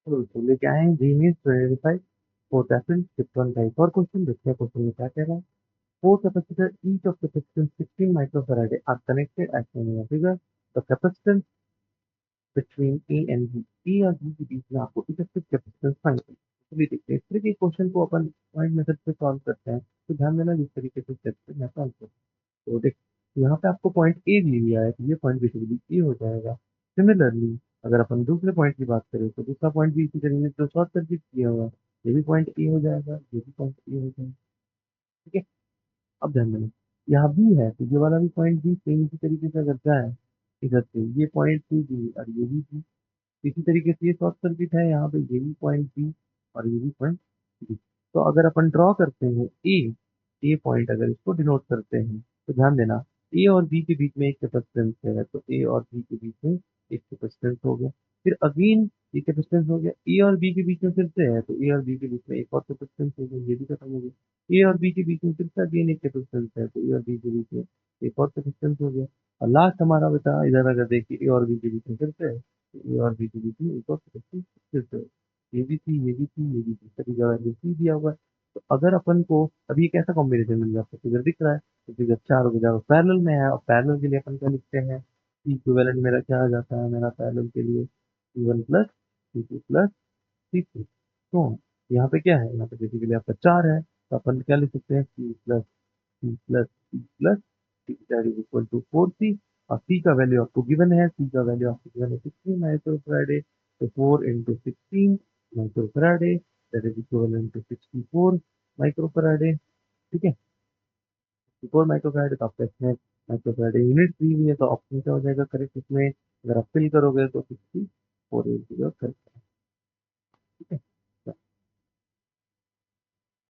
तो लेके आए हैं genius 25 fourth April shift one का एक और क्वेश्चन। देखते हैं क्वेश्चन में क्या कह रहा है। Four capacitor each of capacitance 16 microfarad are connected as shown in the figure. The capacitance between A and B, ए और बी के बीच में आपको इफेक्टिव कैपेसिटेंस फाइंड करनी है। चलिए देखते हैं इस तरह के क्वेश्चन को अपन पॉइंट मेथड से सॉल्व करते हैं। तो ध्यान देना जिस तरीके से स्टेप से मैं सॉल्व करता हूँ। तो देख, यहाँ पे आपको पॉइंट ए दी हुआ है, तो ये पॉइंट बेसिकली ए हो जाएगा। सिमिलरली अगर अपन दूसरे पॉइंट की बात करें तो दूसरा पॉइंट भी इसी तरीके से शॉर्ट सर्किट किया हुआ है, ये भी पॉइंट ए हो जाएगा, ये भी पॉइंट ए हो जाएगा। ठीक है, अब ध्यान देना, यहाँ बी है तो ये वाला भी पॉइंट बी सेम इसी तरीके से अगर जाए इधर से, ये पॉइंट सी बी और ये भी बी, इसी तरीके से ये शॉर्ट सर्किट है, यहाँ पे ये भी पॉइंट बी और ये भी पॉइंट बी। तो अगर अपन ड्रॉ करते हैं ए पॉइंट अगर इसको डिनोट करते हैं तो ध्यान देना, ए और बी के बीच में एक कैपेसिटेंस है, तो ए और बी के बीच में एक कैपेसिटेंस हो गया। फिर अगेन ये कैपेसिटेंस हो गया, ए और बी के बीच में फिर से है, तो ए और बी के बीच में एक और कैपेसिटेंस हो गया, ये भी खत्म हो गया। ए और बी के बीच में फिर से अगेन एक कैपेसिटेंस है, तो ए और बी के बीच में एक और कैपेसिटेंस हो गया। और लास्ट हमारा बचा इधर, अगर देखिए ए और बी के बीच में फिर से है, ए और बी के बीच में एक और कैपेसिटेंस फिर से है। ये भी थी, ये भी थी, ये भी थी, सभी जगह ये सी दिया हुआ है। तो अगर अपन को अभी एक ऐसा कॉम्बिनेशन मिल जाता है, फिगर दिख रहा है, तो फिगर 4 हो जाएगा, पैरेलल में है। और पैरेलल के लिए अपन क्या लिखते हैं, इक्विवेलेंट मेरा क्या आ जाता है, मेरा पैरेलल के लिए C1 plus C2 plus C3। तो यहाँ पे क्या है, यहाँ पे बेसिकली आपका 4 है, तो अपन क्या लिख सकते हैं, C plus C that is equal to 4C। और C का वैल्यू आपको गिवन है, C का वैल्यू आपको गिवन है 16 माइक्रोफैराडे, तो 4 into 16 microfarad that is equal to 64 microfarad. ठीक है, 64 माइक्रोफैराडे, तो आपका इसमें माइक्रोफैराडे यूनिट दी हुई है, तो ऑप्शन क्या हो जाएगा करेक्ट इसमें, अगर आप फिल करोगे तो 64 करेक्ट। ठीक है,